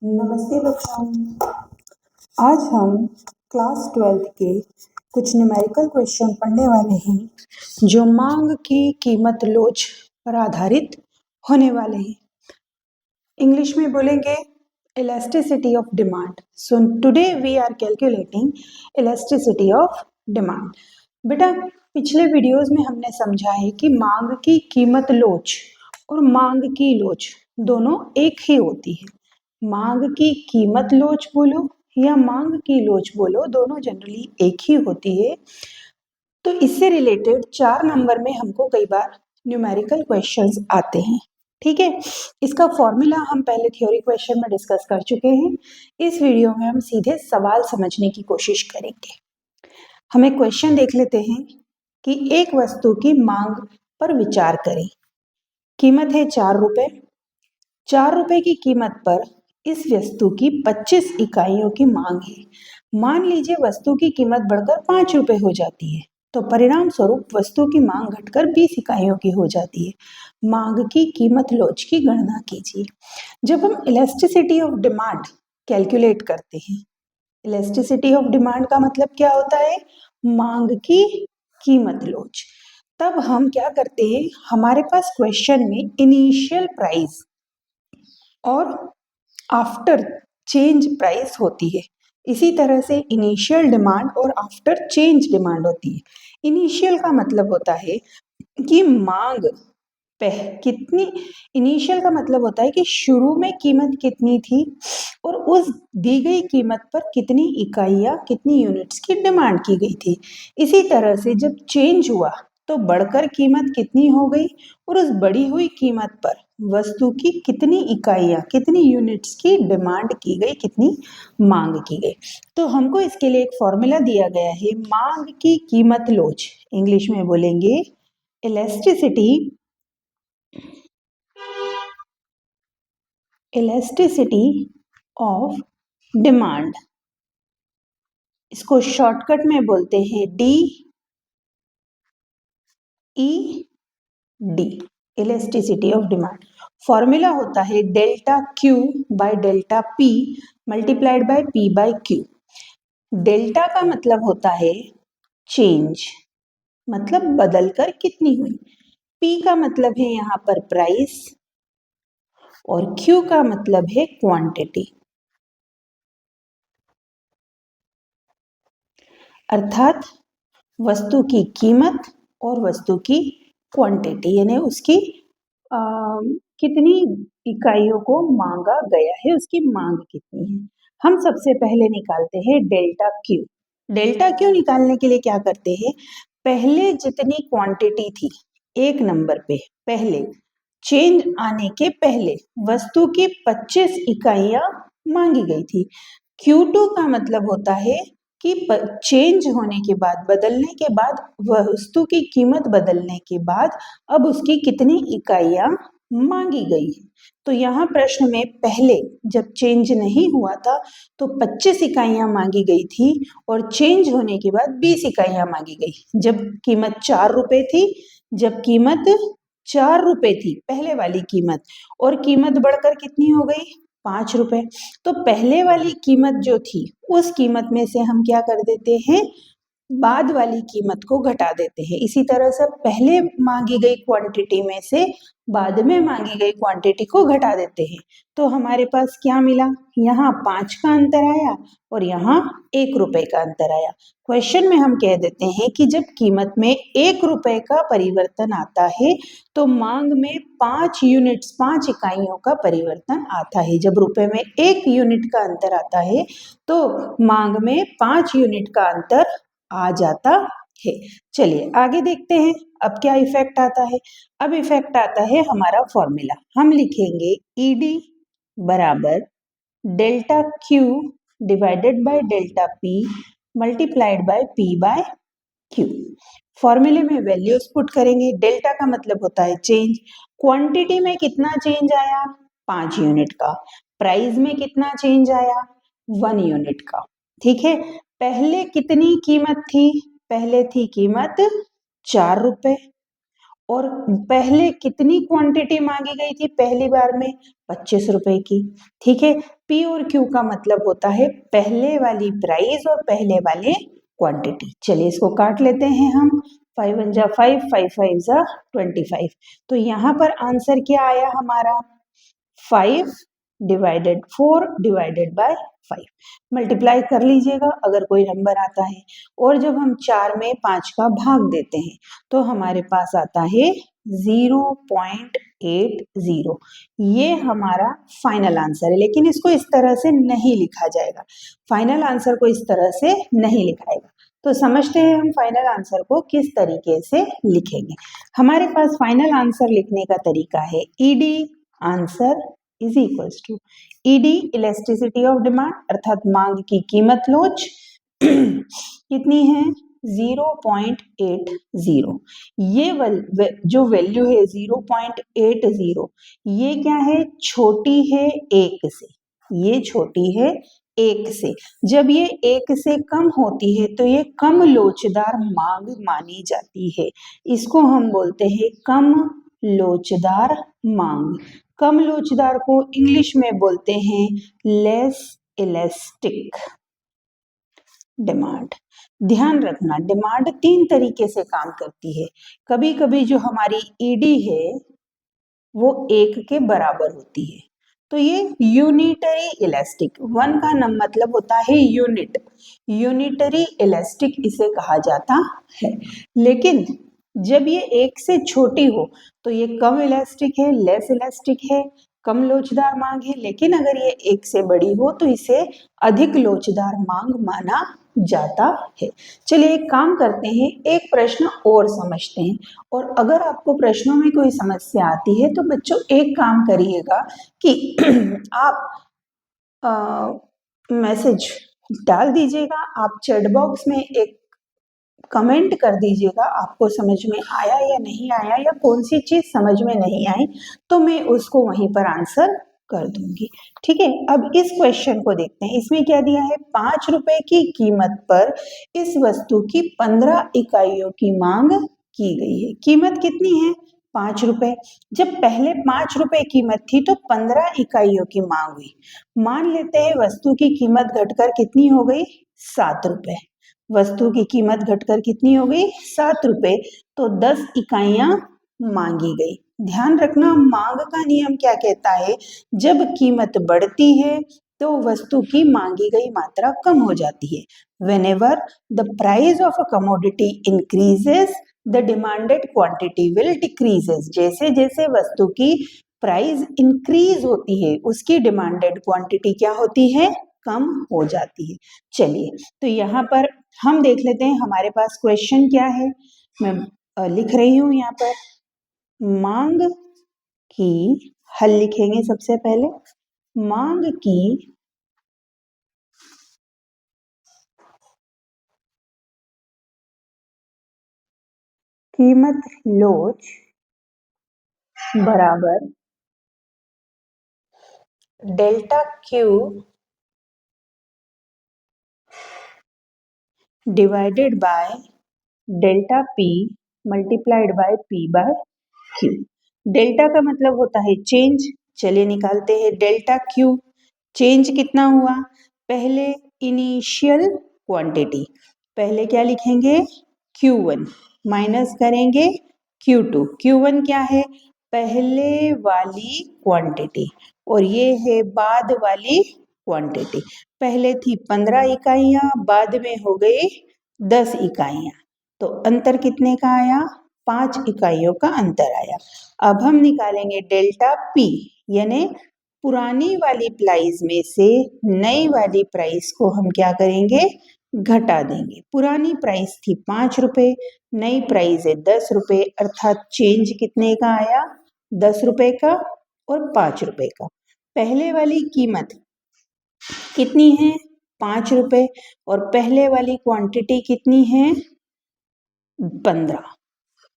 नमस्ते बच्चों। आज हम क्लास 12th के कुछ न्यूमेरिकल क्वेश्चन पढ़ने वाले हैं जो मांग की कीमत लोच पर आधारित होने वाले हैं। इंग्लिश में बोलेंगे elasticity of demand. So today we are calculating elasticity of demand. बेटा, पिछले वीडियोस में हमने समझा है कि मांग की कीमत लोच और मांग की लोच दोनों एक ही होती है। मांग की कीमत लोच बोलो या मांग की लोच बोलो, दोनों जनरली एक ही होती है। तो इससे रिलेटेड 4 नंबर में हमको कई बार न्यूमेरिकल क्वेश्चंस आते हैं। ठीक है, इसका फॉर्मूला हम पहले थ्योरी क्वेश्चन में डिस्कस कर चुके हैं। इस वीडियो में हम सीधे सवाल समझने की कोशिश करेंगे। हम एक क्वेश्चन देख लेते हैं कि एक वस्तु की मांग पर विचार करें। कीमत है 4 रुपए। 4 रुपए की कीमत पर इस वस्तु की 25 इकाइयों की मांग है। मान लीजिए वस्तु की कीमत बढ़कर 5 रुपए हो जाती है, तो परिणाम स्वरूप वस्तु की मांग घटकर 20 इकाइयों की हो जाती है। मांग की कीमत लोच की गणना कीजिए। जब हम इलास्टिसिटी ऑफ डिमांड कैलकुलेट करते हैं, इलास्टिसिटी ऑफ डिमांड का मतलब क्या होता है? मांग की कीमत लोच। तब हम क्या करते हैं, हमारे पास क्वेश्चन में इनिशियल प्राइस और आफ्टर चेंज प्राइस होती है। इसी तरह से इनिशियल डिमांड और आफ्टर चेंज डिमांड होती है। इनिशियल का मतलब होता है कि मांग कितनी, इनिशियल का मतलब होता है कि शुरू में कीमत कितनी थी और उस दी गई कीमत पर कितनी इकाइयां, कितनी यूनिट्स की डिमांड की गई थी। इसी तरह से जब चेंज हुआ तो बढ़कर कीमत कितनी हो गई और उस बढ़ी हुई कीमत पर वस्तु की कितनी इकाइयां, कितनी यूनिट्स की डिमांड की गई, कितनी मांग की गई। तो हमको इसके लिए एक फॉर्मूला दिया गया है, मांग की कीमत लोच। इंग्लिश में बोलेंगे इलास्टिसिटी ऑफ डिमांड। इसको शॉर्टकट में बोलते हैं D E D, elasticity of demand. Formula होता है delta Q by delta P multiplied by P by Q. Delta का मतलब होता है चेंज, मतलब बदलकर कितनी हुई। पी का मतलब है यहाँ पर प्राइस और क्यू का मतलब है क्वांटिटी। अर्थात वस्तु की कीमत और वस्तु की क्वांटिटी, यानी उसकी कितनी इकाइयों को मांगा गया है, उसकी मांग कितनी है। हम सबसे पहले निकालते हैं डेल्टा क्यू। डेल्टा क्यू निकालने के लिए क्या करते हैं, पहले जितनी क्वांटिटी थी एक नंबर पे, पहले चेंज आने के पहले वस्तु की 25 इकाइयां मांगी गई थी। Q2 का मतलब होता है कि चेंज होने के बाद, बदलने के बाद, वस्तु की कीमत बदलने के बाद अब उसकी कितनी इकाइयां मांगी गई है। तो यहाँ प्रश्न में पहले जब चेंज नहीं हुआ था तो 25 इकाइयां मांगी गई थी और चेंज होने के बाद 20 इकाइयां मांगी गई। जब कीमत 4 रुपए थी, जब कीमत 4 रुपए थी पहले वाली कीमत, और कीमत बढ़कर कितनी हो गई, 5 रुपए। तो पहले वाली कीमत जो थी उस कीमत में से हम क्या कर देते हैं, बाद वाली कीमत को घटा देते हैं। इसी तरह से पहले मांगी गई क्वांटिटी में से बाद में मांगी गई क्वांटिटी को घटा देते हैं। तो हमारे पास क्या मिला, यहाँ 5 का अंतर आया और यहाँ 1 रुपए का अंतर आया। क्वेश्चन में हम कह देते हैं कि जब कीमत में 1 रुपए का परिवर्तन आता है तो मांग में 5 यूनिट्स, 5 इकाइयों का परिवर्तन आता है। जब रुपए में 1 यूनिट का अंतर आता है तो मांग में 5 यूनिट का अंतर आ जाता है। चलिए आगे देखते हैं अब क्या इफेक्ट आता है। अब इफेक्ट आता है हमारा फॉर्मूला। हम लिखेंगे ईडी बराबर delta Q divided by delta P multiplied by P by Q. फॉर्मूले में वैल्यूज पुट करेंगे। डेल्टा का मतलब होता है चेंज, क्वांटिटी में कितना चेंज आया, 5 यूनिट का। प्राइस में कितना चेंज आया, 1 यूनिट का। ठीक है, पहले कितनी कीमत थी, पहले थी कीमत 4 रुपए और पहले कितनी क्वांटिटी मांगी गई थी पहली बार में? 25 रुपए की। ठीक है, पी और क्यू का मतलब होता है पहले वाली प्राइस और पहले वाले क्वांटिटी। चलिए इसको काट लेते हैं हम। 5 1 जा 5, 5 5 जा 25। तो यहाँ पर आंसर क्या आया हमारा? 5 डिवाइडेड 4 डिवाइडेड बाय 5। मल्टीप्लाई कर लीजिएगा अगर कोई नंबर आता है। और जब हम 4 में 5 का भाग देते हैं तो हमारे पास आता है 0.80। ये हमारा फाइनल आंसर है, लेकिन इसको इस तरह से नहीं लिखा जाएगा। फाइनल आंसर को इस तरह से नहीं लिखाएगा। तो समझते हैं हम फाइनल आंसर को किस तरीके से लिखेंगे। हमारे पास फाइनल आंसर लिखने का तरीका है ED answer is equals to ED elasticity of demand, अर्थात मांग की कीमत लोच कितनी है? 0.80। ये जो वैल्यू है 0.80, ये क्या है? छोटी है 1 से। ये छोटी है 1 से। जब ये 1 से कम होती है तो ये कम लोचदार मांग मानी जाती है। इसको हम बोलते हैं कम लोचदार मांग। कम लोचदार को इंग्लिश में बोलते हैं लेस इलास्टिक डिमांड। ध्यान रखना, डिमांड 3 तरीके से काम करती है। कभी कभी जो हमारी ईडी है वो 1 के बराबर होती है, तो ये यूनिटरी इलास्टिक। 1 का नाम मतलब होता है यूनिट। यूनिटरी इलास्टिक इसे कहा जाता है। लेकिन जब ये 1 से छोटी हो तो ये कम इलास्टिक है, लेस इलास्टिक है, कम लोचदार मांग है। लेकिन अगर ये 1 से बड़ी हो तो इसे अधिक लोचदार मांग माना जाता है। चलिए एक काम करते हैं, एक प्रश्न और समझते हैं। और अगर आपको प्रश्नों में कोई समस्या आती है तो बच्चों एक काम करिएगा कि आप मैसेज डाल दीजिएगा, आप चैट बॉक्स में एक कमेंट कर दीजिएगा आपको समझ में आया या नहीं आया, या कौन सी चीज समझ में नहीं आई, तो मैं उसको वहीं पर आंसर कर दूंगी। ठीक है, अब इस क्वेश्चन को देखते हैं। इसमें क्या दिया है? 5 रुपए की कीमत पर इस वस्तु की 15 इकाइयों की मांग की गई है। कीमत कितनी है? 5 रुपए। जब पहले 5 रुपए कीमत थी तो 15 इकाइयों की मांग हुई। मान लेते हैं वस्तु की कीमत घटकर कितनी हो गई? 7 रुपए। वस्तु की कीमत घटकर कितनी हो गई? 7 रुपए। तो 10 इकाइयां मांगी गई। ध्यान रखना, मांग का नियम क्या कहता है? जब कीमत बढ़ती है तो वस्तु की मांगी गई मात्रा कम हो जाती है। Whenever the price of a commodity increases, the demanded quantity will decreases। जैसे जैसे वस्तु की प्राइस इंक्रीज होती है उसकी डिमांडेड क्वांटिटी क्या होती है? कम हो जाती है। चलिए तो यहाँ पर हम देख लेते हैं हमारे पास क्वेश्चन क्या है। मैं लिख रही हूं यहाँ पर मांग की, हल लिखेंगे सबसे पहले। मांग की कीमत लोच बराबर delta Q divided by delta P multiplied by P by Q. Delta का मतलब होता है चेंज। चलिए निकालते हैं डेल्टा क्यू। चेंज कितना हुआ? पहले इनिशियल क्वांटिटी, पहले क्या लिखेंगे? Q1 माइनस करेंगे Q2। Q1 क्या है? पहले वाली क्वांटिटी, और ये है बाद वाली क्वांटिटी। पहले थी 15 इकाइयां, बाद में हो गई 10 इकाइयां। तो अंतर कितने का आया? 5 इकाइयों का अंतर आया। अब हम निकालेंगे डेल्टा पी, यानी पुरानी वाली प्राइस में से नई वाली प्राइस को हम क्या करेंगे? घटा देंगे। पुरानी प्राइस थी 5 रुपए, नई प्राइस है 10 रुपए, अर्थात चेंज कितने का आया? 10 रुपए का और 5 रुपए का। पहले वाली कीमत कितनी है? 5 रुपए, और पहले वाली क्वांटिटी कितनी है?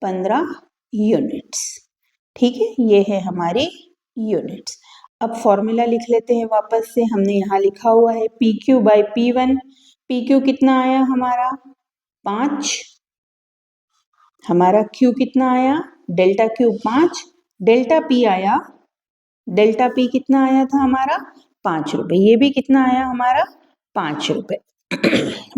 15 यूनिट्स। ठीक है, ये है हमारी यूनिट्स। अब फॉर्मूला लिख लेते हैं वापस से। हमने यहाँ लिखा हुआ है P Q by P one. P Q कितना आया हमारा? 5। हमारा क्यू कितना आया? डेल्टा क्यू 5, डेल्टा पी आया, डेल्टा पी कितना आया था हमारा 5 रुपए, ये भी कितना आया हमारा 5 रुपए।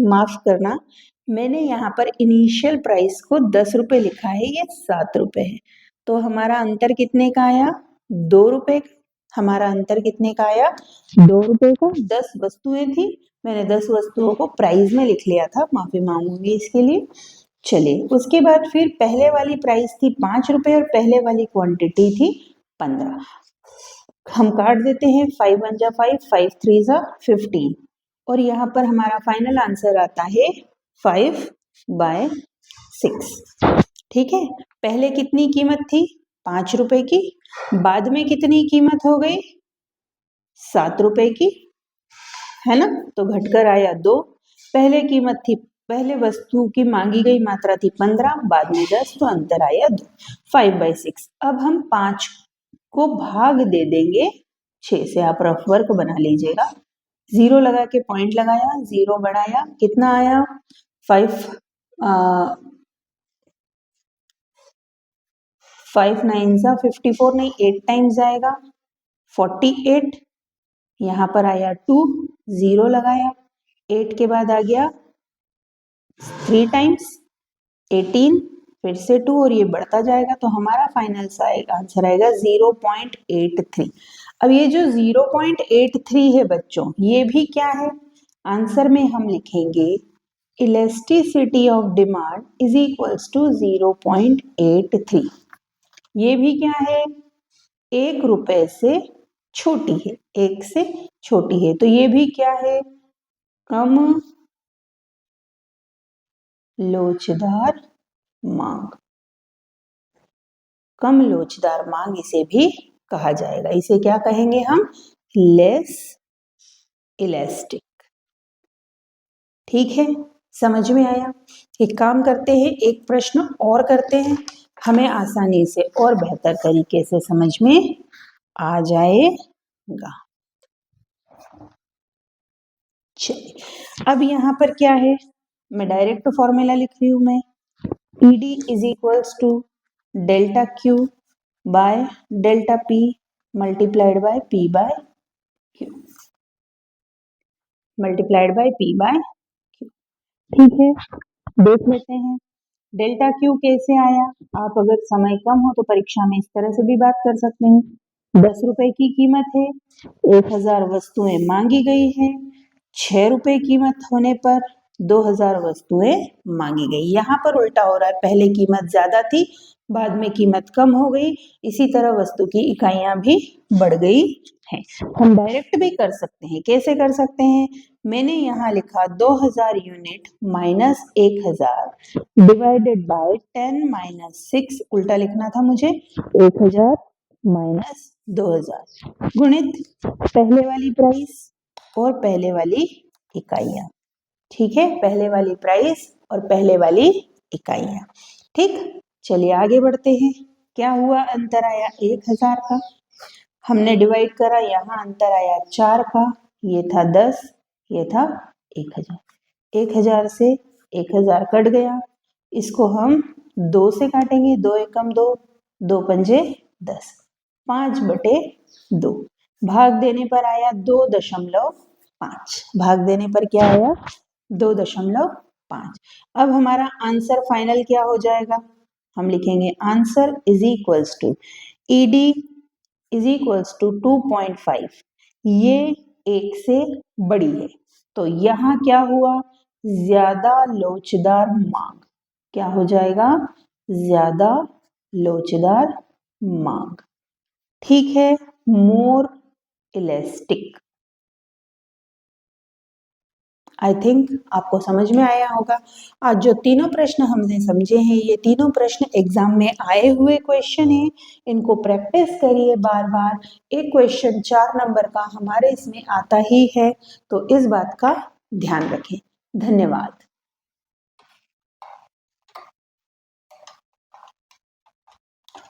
माफ करना, मैंने यहाँ पर इनिशियल प्राइस को 10 रुपए लिखा है, ये 7 रुपए है, तो हमारा अंतर कितने का आया 2 रुपए का। हमारा अंतर कितने का आया 2 रुपए का। 10 वस्तुएं थी, मैंने 10 वस्तुओं को प्राइस में लिख लिया था, माफी मांगूंगी इसके लिए। चलिए उसके बाद फिर पहले वाली प्राइस थी 5 रुपए और पहले वाली क्वांटिटी थी 15। हम काट देते हैं, 5 1 जा 5, 5 3 जा 15 और यहाँ पर हमारा फाइनल आंसर आता है 5/6। ठीक है, पहले कितनी कीमत थी 5 रुपए की, बाद में कितनी कीमत हो गई 7 रुपए की, है ना, तो घटकर आया 2। पहले कीमत थी, पहले वस्तु की मांगी गई मात्रा थी 15, बाद में 10, तो अंतर आया 2, 5/6। अब हम 5 को भाग दे देंगे 6 से, आप रफ वर्क बना लीजिएगा। 0 लगा के पॉइंट लगाया, 0 बढ़ाया, कितना आया 5 9 जा 54, नहीं 8 टाइम्स आएगा 48। यहाँ पर आया 2, 0 लगाया, 8 के बाद आ गया 3 टाइम्स 18, फिर से 2 और ये बढ़ता जाएगा, तो हमारा फाइनल आंसर आएगा 0.83। अब ये जो 0.83 है बच्चों, ये भी क्या है, आंसर में हम लिखेंगे elasticity of demand is equals to 0.83। ये भी क्या है, 1 रुपए से छोटी है, 1 से छोटी है, तो ये भी क्या है, कम लोचदार मांग। कम लोचदार मांग इसे भी कहा जाएगा, इसे क्या कहेंगे हम, लेस इलास्टिक। ठीक है, समझ में आया। एक काम करते हैं, एक प्रश्न और करते हैं, हमें आसानी से और बेहतर तरीके से समझ में आ जाएगा। चलिए, अब यहाँ पर क्या है, मैं डायरेक्ट फॉर्मूला लिख रही हूं, मैं ED is equals to delta Q by delta P multiplied by P by Q, multiplied by P by Q। ठीक है, देख लेते हैं डेल्टा Q कैसे आया। आप अगर समय कम हो तो परीक्षा में इस तरह से भी बात कर सकते हैं, 10 रुपए की कीमत है, 1000 वस्तुएं मांगी गई है, 6 रुपए कीमत होने पर 2000 वस्तुएं मांगी गई। यहाँ पर उल्टा हो रहा है, पहले कीमत ज्यादा थी, बाद में कीमत कम हो गई, इसी तरह वस्तु की इकाइयां भी बढ़ गई हैं। हम डायरेक्ट भी कर सकते हैं, कैसे कर सकते हैं, मैंने यहाँ लिखा 2000 unit minus 1000 divided by 10 minus 6, उल्टा लिखना था मुझे, 1000 माइनस 2000 गुणित पहले वाली प्राइस और पहले वाली इकाइयां। ठीक है, पहले वाली प्राइस और पहले वाली इकाइयां। ठीक, चलिए आगे बढ़ते हैं। क्या हुआ, अंतर आया 1000 का, हमने डिवाइड करा, यहाँ अंतर आया 4 का, ये था 10, ये था 1000। 1000 से 1000 कट गया, इसको हम 2 से काटेंगे, 2 एकम 2, 2 पंजे 10, 5/2। भाग देने पर आया 2.5, भाग देने पर क्या आया 2.5। अब हमारा आंसर फाइनल क्या हो जाएगा, हम लिखेंगे answer is equals to ED is equals to 2.5, ये 1 से बड़ी है, तो यहाँ क्या हुआ, ज्यादा लोचदार मांग। क्या हो जाएगा, ज्यादा लोचदार मांग। ठीक है, मोर इलास्टिक। आई थिंक आपको समझ में आया होगा। आज जो तीनों प्रश्न हमने समझे हैं, ये तीनों प्रश्न एग्जाम में आए हुए क्वेश्चन हैं, इनको प्रैक्टिस करिए बार बार। एक क्वेश्चन 4 नंबर का हमारे इसमें आता ही है, तो इस बात का ध्यान रखें। धन्यवाद।